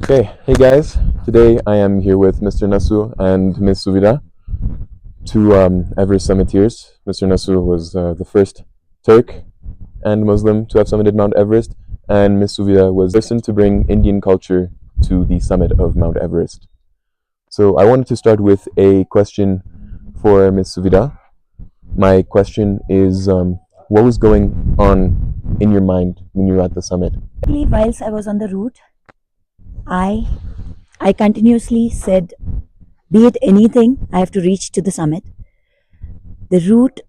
Okay, hey guys. Today I am here with Mr. Nasu and Ms. Suvira, two Everest summiteers. Mr. Nasu was the first Turk and Muslim to have summited Mount Everest, and Ms. Suvira was the person to bring Indian culture to the summit of Mount Everest. So I wanted to start with a question for Ms. Suvira. My question is, what was going on in your mind when you were at the summit? Whilst I was on the route, I I continuously said, be it anything, I have to reach to the summit. The route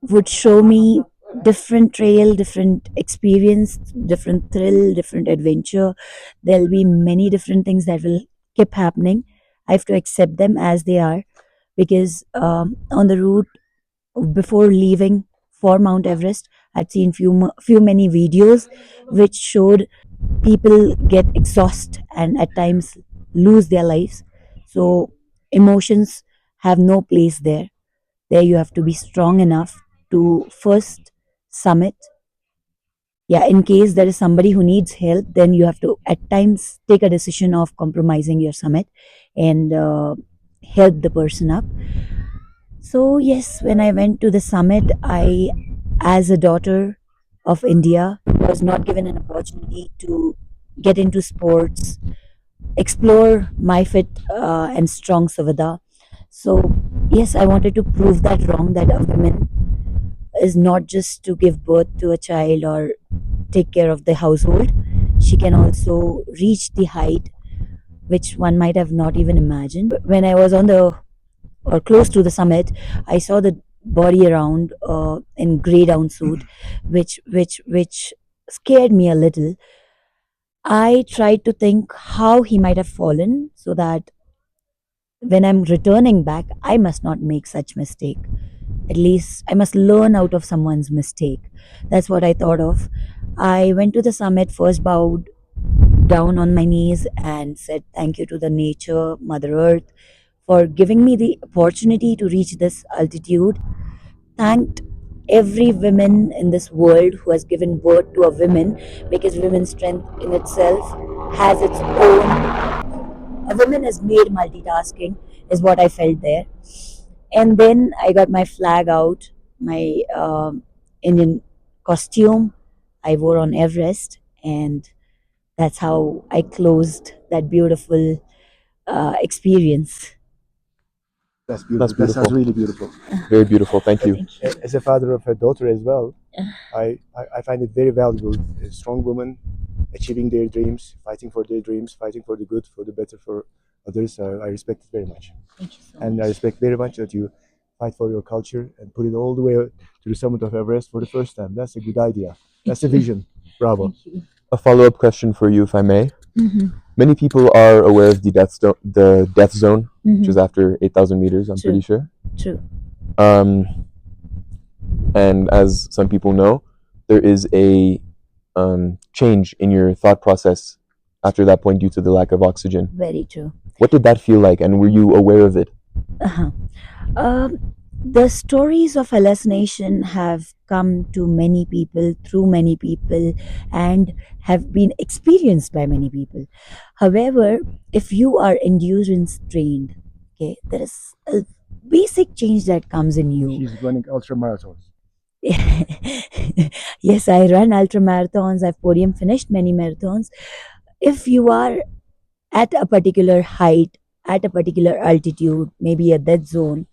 would show me different trail, different experience, different thrill, different adventure. There'll be many different things that will keep happening. I have to accept them as they are because on the route before leaving for Mount Everest, I'd seen few many videos which showed people get exhausted and at times lose their lives. So emotions have no place there. There you have to be strong enough to first summit. Yeah, in case there is somebody who needs help, then you have to at times take a decision of compromising your summit and help the person up. So yes, when I went to the summit, I, as a daughter of India, was not given an opportunity to get into sports, explore my fit and strong Savada. So, yes, I wanted to prove that wrong, that a woman is not just to give birth to a child or take care of the household. She can also reach the height which one might have not even imagined. When I was on the or close to the summit, I saw the body around in grey down suit, which scared me a little. I tried to think how he might have fallen so that when I'm returning back, I must not make such mistake. At least I must learn out of someone's mistake. That's what I thought of. I went to the summit, first bowed down on my knees and said thank you to the nature, Mother Earth, for giving me the opportunity to reach this altitude. Thanked every woman in this world who has given birth to a woman because women's strength in itself has its own. A woman is made multitasking, is what I felt there. And then I got my flag out, my Indian costume I wore on Everest, and that's how I closed that beautiful experience. That's That's beautiful. That sounds beautiful. really beautiful. Very beautiful. Thank you. Thank you. As a father of a daughter as well, I find it very valuable. A strong woman achieving their dreams, fighting for their dreams, fighting for the good, for the better for others. I respect it very much. Thank you so And much. I respect very much that you fight for your culture and put it all the way to the summit of Everest for the first time. That's a good idea. That's a vision. Bravo. Thank you. A follow-up question for you, if I may. Mm-hmm. Many people are aware of the death zone, which Mm-hmm. is after 8,000 meters. I'm True. pretty sure. True. Um, and as some people know, there is a change in your thought process after that point due to the lack of oxygen. Very true. What did that feel like, and were you aware of it? Uh-huh. The stories of hallucination have come to many people, through many people, and have been experienced by many people. However, if you are endurance trained, okay, there is a basic change that comes in you. She's running ultra marathons. Yes, I run ultra marathons. I've podium finished many marathons. If you are at a particular height, at a particular altitude, maybe a dead zone,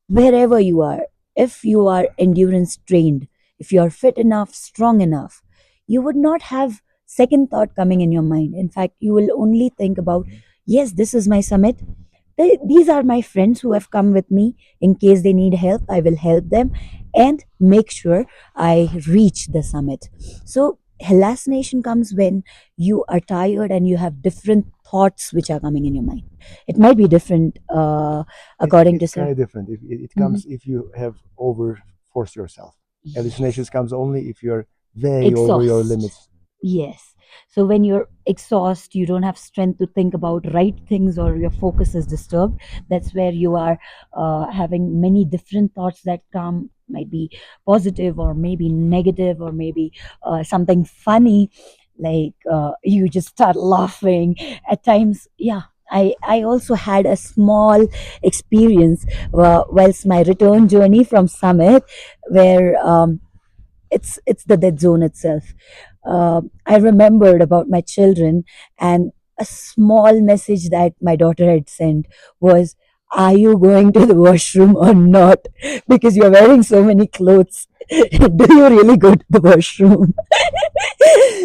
wherever you are, if you are endurance trained, if you are fit enough, strong enough, you would not have second thought coming in your mind. In fact, you will only think about, yes, this is my summit. These are my friends who have come with me. In case they need help, I will help them and make sure I reach the summit. So hallucination comes when you are tired and you have different thoughts which are coming in your mind. It might be different according It's to kind of different. It comes if you have over forced yourself. Hallucinations comes only if you're way over your Exhaust. limits. Yes. So when you're exhausted, you don't have strength to think about right things or your focus is disturbed. That's where you are having many different thoughts that come, might be positive or maybe negative or maybe something funny. Like you just start laughing at times. Yeah, I also had a small experience whilst my return journey from Summit, where it's the dead zone itself. I remembered about my children, and a small message that my daughter had sent was, "Are you going to the washroom or not? Because you're wearing so many clothes. Do you really go to the washroom?"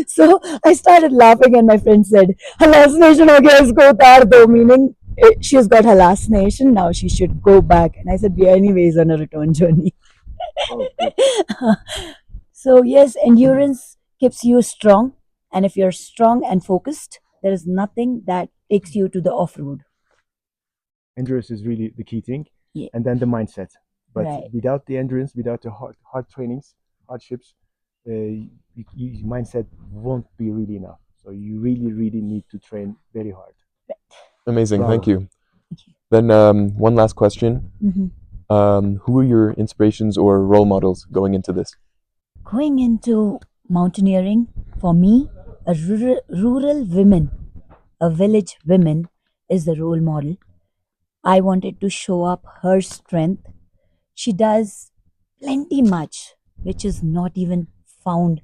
So I started laughing, and my friend said, "Hallucination ho gaya, isko utar do," meaning she's got hallucination now. She should go back. And I said, "We are anyways on a return journey." Oh, good. So, yes, endurance keeps you strong. And if you're strong and focused, there is nothing that takes you to the off road. Endurance is really the key thing, Yeah, and then the mindset. But right. without the endurance, without the hard trainings, hardships, mindset won't be really enough. So you really need to train very hard. Amazing. Thank Bravo. you. Then one last question. Hmm. Who are your inspirations or role models going into this? Going into mountaineering, for me, a rural woman, a village woman, is the role model. I wanted to show up her strength. She does plenty much, which is not even found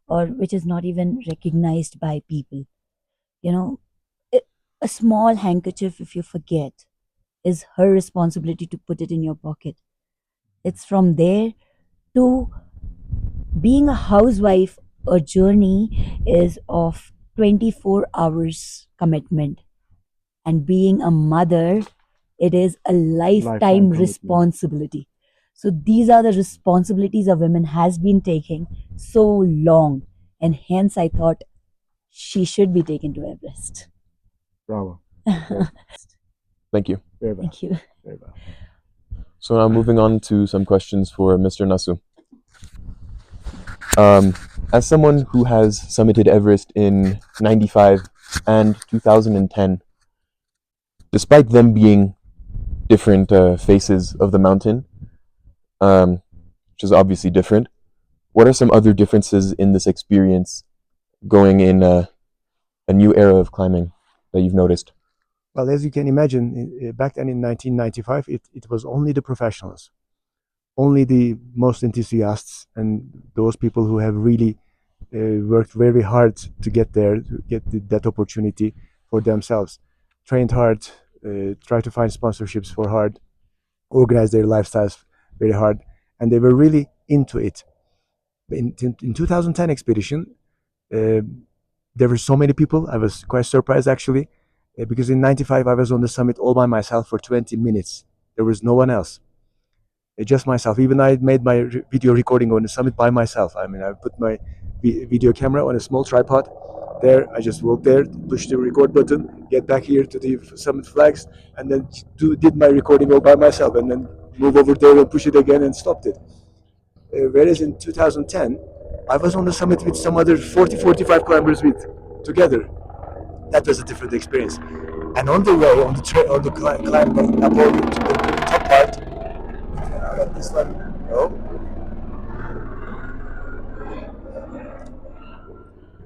or which is not even recognized by people. You know, it, a small handkerchief, if you forget, is her responsibility to put it in your pocket. It's from there to being a housewife. A journey is of 24 hours commitment, and being a mother, it is a Lifetime lifetime commitment. responsibility. So these are the responsibilities a woman has been taking so long, and hence I thought she should be taken to Everest. Bravo. Thank you. Very well. Thank you. Very well. So now moving on to some questions for Mr. Nasu. As someone who has summited Everest in 95 and 2010, despite them being different faces of the mountain, which is obviously different, what are some other differences in this experience going in a new era of climbing that you've noticed? Well, as you can imagine, back then in 1995, it was only the professionals, only the most enthusiasts, and those people who have really worked very hard to get there, to get that opportunity for themselves, trained hard, tried to find sponsorships for hard, organize their lifestyles very hard, and they were really into it. In 2010 expedition, uh, there were so many people. I was quite surprised actually, because in 95 I was on the summit all by myself for 20 minutes. There was no one else, just myself. Even I made my video recording on the summit by myself. I mean, I put my video camera on a small tripod. There, I just walked there, push the record button, get back here to the summit flags, and then did my recording all by myself, and then move over there and push it again and stopped it. Whereas in 2010, I was on the summit with some other 40, 45 climbers with together. That was a different experience. And on the way, on the on the climb up to the top part, I'll let this one go.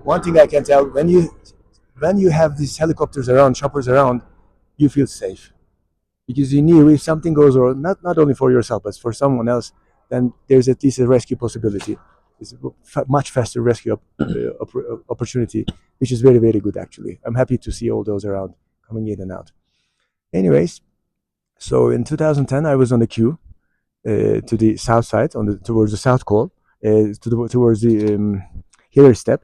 One thing I can tell, when you have these helicopters around, choppers around, you feel safe because you knew if something goes wrong, not only for yourself but for someone else, then there's at least a rescue possibility. It's a much faster rescue opportunity, which is very good actually. I'm happy to see all those around coming in and out. Anyways, so in 2010 I was on the queue to the south side, towards the south col, towards the Hiller step,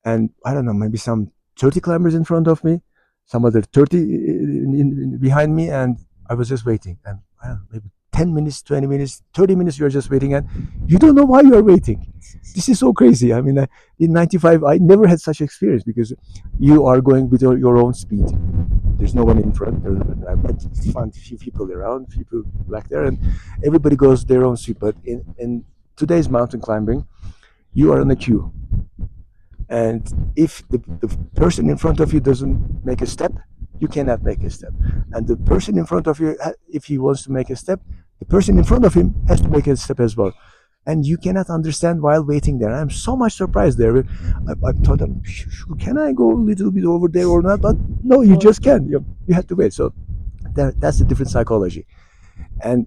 and I don't know, maybe some 30 climbers in front of me, some other 30 behind me, and I was just waiting. And I don't know, maybe 10 minutes, 20 minutes, 30 minutes, you're just waiting, and you don't know why you are waiting. This is so crazy. I mean, in 95, I never had such experience because you are going with your own speed. There's no one in front. I might find a few people around, people back there, and everybody goes their own speed. But in today's mountain climbing, you are on a queue. And if the person in front of you doesn't make a step, you cannot make a step. And the person in front of you, if he wants to make a step, the person in front of him has to make a step as well. and you cannot understand while waiting there. I'm so much surprised there. I thought, can I go a little bit over there or not? But no, you just can't. You have to wait. So that's a different psychology. And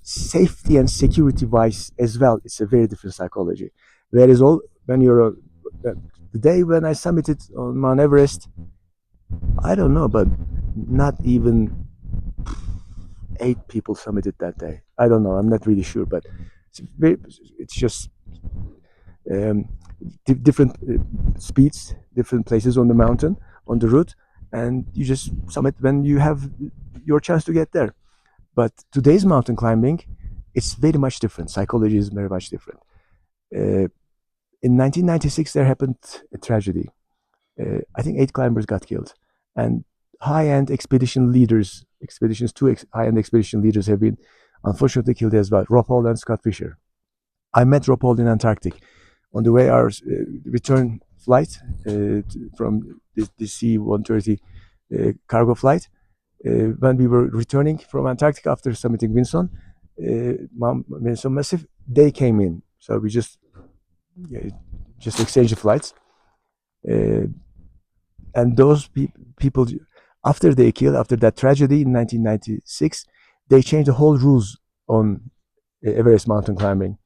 safety and security wise as well, it's a very different psychology. Whereas when you're the day when I summited on Mount Everest, I don't know, but not even 8 people summited that day. I don't know. I'm not really sure, but it's just um, different speeds, different places on the mountain, on the route, and you just summit when you have your chance to get there. But today's mountain climbing, it's very much different. Psychology is very much different. In 1996, there happened a tragedy. I think 8 climbers got killed, and high-end expedition leaders, high-end expedition leaders have been unfortunately killed as well. Rob Hall and Scott Fisher. I met Rob Hall in Antarctic. On the way, our return flight from the C-130 cargo flight, when we were returning from Antarctica after summiting Vinson, Vinson Massif, they came in. So we just exchanged the flights. And those people, after that tragedy in 1996, they changed the whole rules on Everest mountain climbing,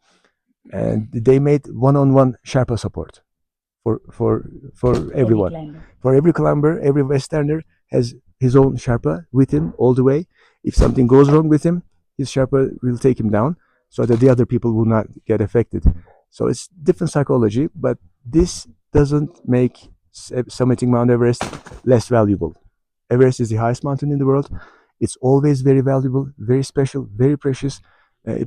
and they made one-on-one Sherpa support for everyone. For every climber, every Westerner has his own Sherpa with him all the way. If something goes wrong with him, his Sherpa will take him down so that the other people will not get affected. So it's different psychology, but this doesn't make summiting Mount Everest less valuable. Everest is the highest mountain in the world. It's always very valuable, very special, very precious,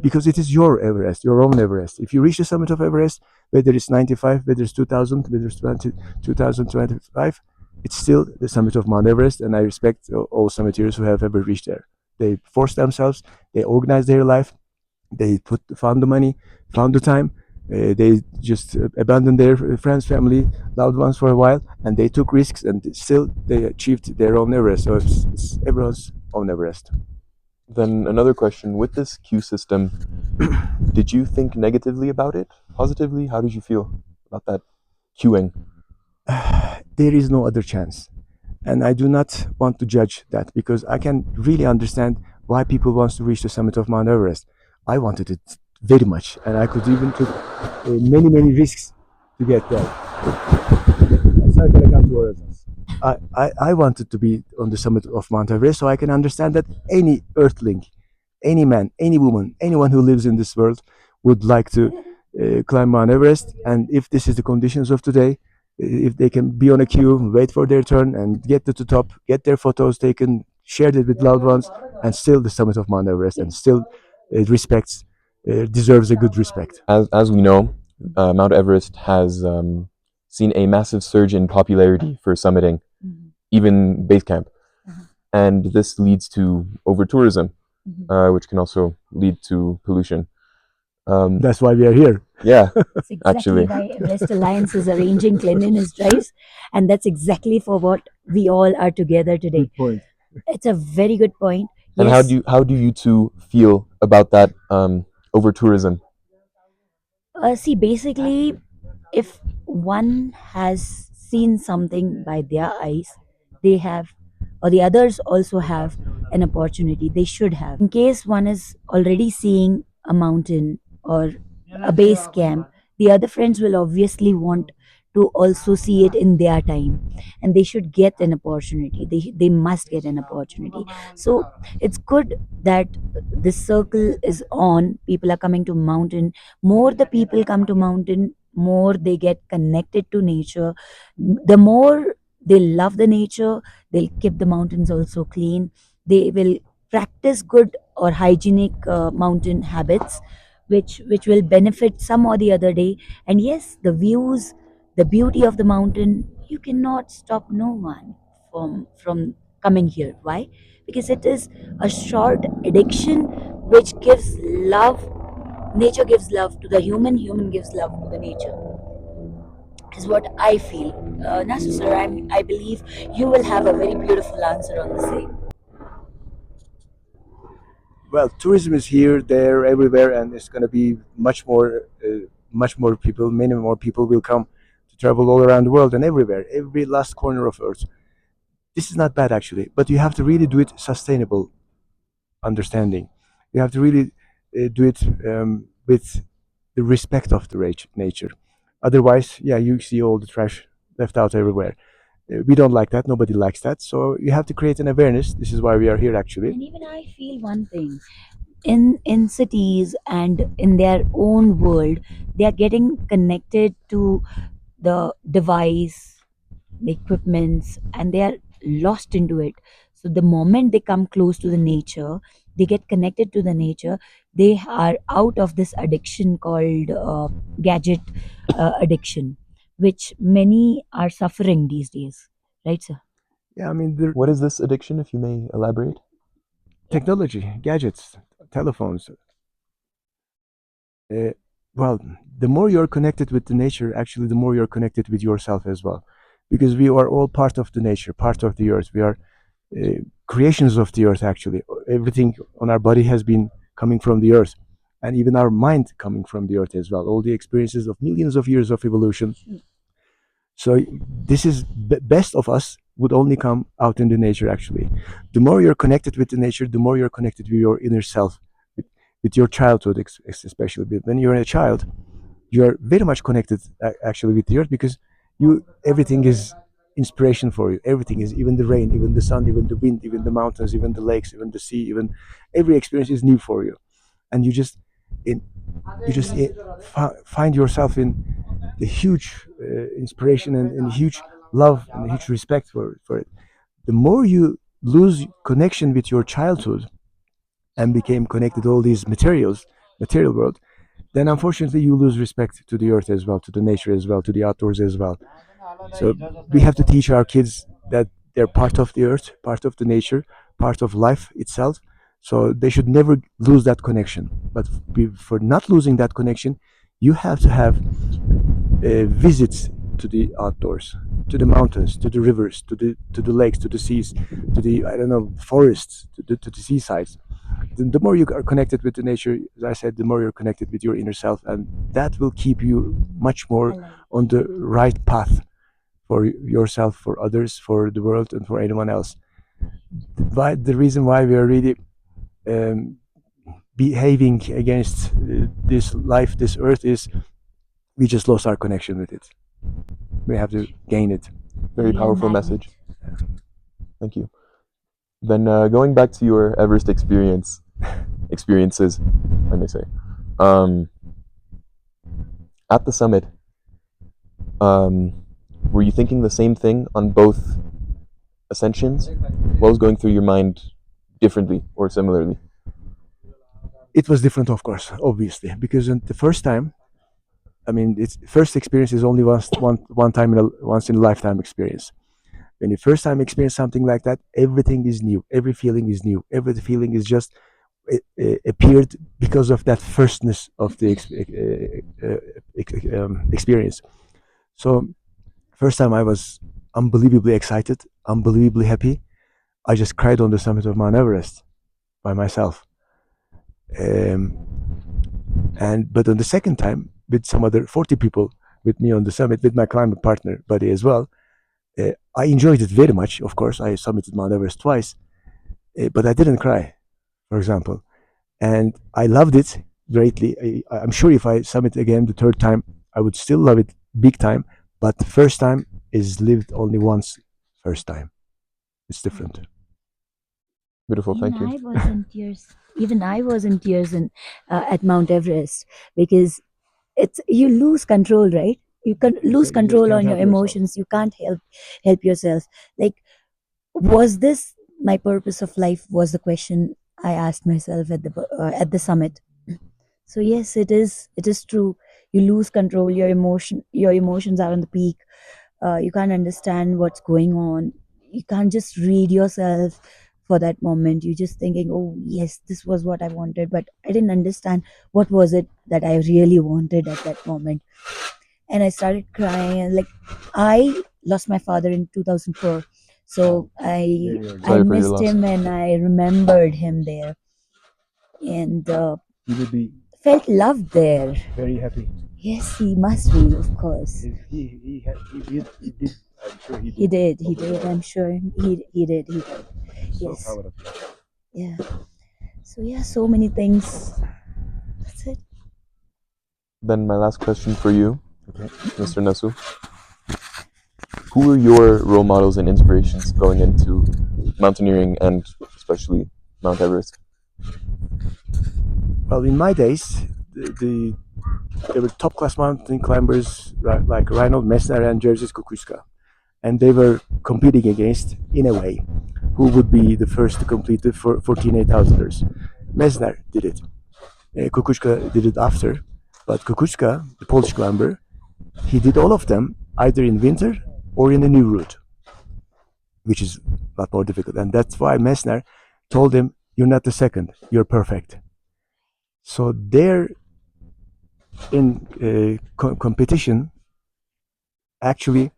because it is your Everest, your own Everest. If you reach the summit of Everest, whether it's 95, whether it's 2000, whether it's 2025, it's still the summit of Mount Everest, and I respect all summiteers who have ever reached there. They forced themselves, they organized their life, they found the money, found the time, they just abandoned their friends, family, loved ones for a while, and they took risks, and still they achieved their own Everest. So it's everyone's own Everest. Then another question: with this queue system, did you think negatively about it? Positively? How did you feel about that queuing? There is no other chance, and I do not want to judge that, because I can really understand why people want to reach the summit of Mount Everest. I wanted it very much, and I could even took many risks to get there. I wanted to be on the summit of Mount Everest, so I can understand that any earthling, any man, any woman, anyone who lives in this world would like to climb Mount Everest. And if this is the conditions of today, if they can be on a queue, wait for their turn, and get to the top, get their photos taken, share it with loved ones, and still the summit of Mount Everest, and still deserves a good respect. As we know, Mount Everest has seen a massive surge in popularity for summiting, even base camp, and this leads to over tourism, which can also lead to pollution. That's why we are here. Yeah, That's exactly actually. why Everest Alliance is arranging cleanliness drives, and that's exactly for what we all are together today. Good point. It's a very good point. And Yes. how do you two feel about that over tourism? See, basically, if one has seen something by their eyes, they have, or the others also have an opportunity. They should have. In case one is already seeing a mountain or a base camp, the other friends will obviously want to also see it in their time, and they should get an opportunity. They must get an opportunity. So it's good that this circle is on. People are coming to mountain. More the people come to mountain, more they get connected to nature. The more they love the nature, they'll keep the mountains also clean. They will practice good or hygienic mountain habits, which will benefit some or the other day. And yes, the views, the beauty of the mountain, you cannot stop no one from coming here. Why? Because it is a short addiction which gives love. Nature gives love to the human, human gives love to the nature, is what I feel. Nasu sir, I believe you will have a very beautiful answer on the same. Well, tourism is here, there, everywhere, and it's going to be much more people. Many more people will come to travel all around the world and everywhere, every last corner of Earth. This is not bad actually, but you have to really do it sustainable understanding. You have to really do it with the respect of the nature. Otherwise, yeah, you see all the trash left out everywhere. We don't like that. Nobody likes that. So you have to create an awareness. This is why we are here actually. And even I feel one thing, in cities and in their own world, they are getting connected to the device, the equipments, and they are lost into it. So the moment they come close to the nature, they get connected to the nature, they are out of this addiction called gadget addiction, which many are suffering these days, right, sir? Yeah, I mean, the What is this addiction, if you may elaborate? technology, gadgets, telephones. Uh, well, the more you're connected with the nature, actually, the more you're connected with yourself as well, because we are all part of the nature, part of the earth. We are creations of the earth. Actually, everything on our body has been coming from the earth, and even our mind coming from the earth as well. All the experiences of millions of years of evolution. So this is best of us would only come out in the nature. Actually, the more you're connected with the nature, the more you're connected with your inner self, with your childhood, especially. When you're a child, you are very much connected actually with the earth, because you everything is inspiration for you. Everything is, even the rain, even the sun, even the wind, even the mountains, even the lakes, even the sea, even every experience is new for you, and in you just find yourself in the huge inspiration and huge love and huge respect for it. The more you lose connection with your childhood and became connected to all these material world, then unfortunately you lose respect to the earth as well, to the nature as well, to the outdoors as well. So we have to teach our kids that they're part of the earth, part of the nature, part of life itself. So they should never lose that connection. But for not losing that connection, you have to have visits to the outdoors, to the mountains, to the rivers, to the lakes, to the seas, to the, I don't know, forests, to the seasides. The more you are connected with the nature, as I said, the more you're connected with your inner self, and that will keep you much more on the right path for yourself, for others, for the world, and for anyone else. The reason why we are really um, behaving against this life, this earth, is we just lost our connection with it. We have to gain it. Very powerful message. Thank you. Then going back to your Everest experiences, I may say, um, at the summit, were you thinking the same thing on both ascensions? What was going through your mind differently or similarly? It was different, of course, obviously, because the first time, I mean, it's first experience is only once in a lifetime experience. When you first time experience something like that, everything is new. Every feeling is new. Every feeling is just appeared because of that firstness of the experience. So first time I was unbelievably excited, unbelievably happy. I just cried on the summit of Mount Everest by myself. Um, but on the second time, with some other 40 people with me on the summit, with my climate partner buddy as well, I enjoyed it very much. Of course, I summited Mount Everest twice, but I didn't cry, for example, and I loved it greatly. I'm sure if I summit again the third time, I would still love it big time. But the first time is lived only once. First time, it's different. Beautiful, thank you. I was in tears. Even I was in tears at Mount Everest, because it's, you lose control, right? You can lose You control can't on your help yourself. emotions. You can't help yourself. Like, was this my purpose of life? Was the question I asked myself at the summit. So yes, it is. It is true. You lose control. Your emotions are on the peak. You can't understand what's going on. You can't just read yourself for that moment. You're just thinking, oh yes, this was what I wanted, but I didn't understand what was it that I really wanted at that moment. And I started crying, and like, I lost my father in 2004, so I Very early. Sorry for your missed loss. him and I remembered him there. and He would be felt loved there. very happy. Yes, he must be, of course. He did. I'm sure he did. He did. He did. I'm sure he did. He did. So Yes. proud of you. Yeah. So yeah, so many things. That's it. Then my last question for you, Okay. Mr. Nasu. Who are your role models and inspirations going into mountaineering and especially Mount Everest? Well, in my days, there were top class mountain climbers like Reinhold Messner and Jerzy Kukuczka, and they were competing against, in a way, who would be the first to complete the 14 8,000ers. Messner did it. Kukuczka did it after, but Kukuczka, the Polish climber, he did all of them either in winter or in a new route, which is a lot more difficult. And that's why Messner told him, "You're not the second, you're perfect." So their competition actually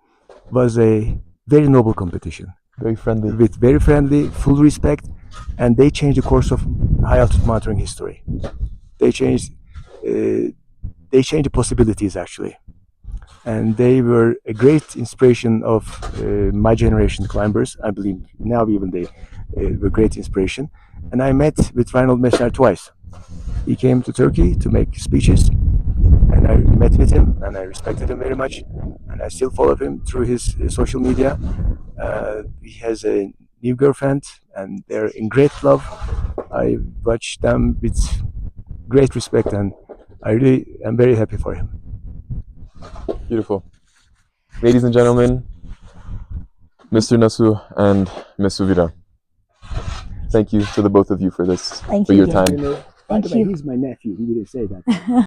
was a very noble competition Very friendly. with very friendly, full respect, and they changed the course of high altitude mountaineering history. They changed the possibilities actually, and they were a great inspiration of my generation climbers. I believe now even they were great inspiration. And I met with Reinhold Messner twice. He came to Turkey to make speeches, and I met with him, and I respected him very much, and I still follow him through his social media. He has a new girlfriend, and they're in great love. I watch them with great respect, and I really am very happy for him. Beautiful. Ladies and gentlemen, Mr. Nasu and Ms. Suvira. Thank you to the both of you for this, Thank for you, your dear. time. By Thank the way, you. he's my nephew. He didn't say that.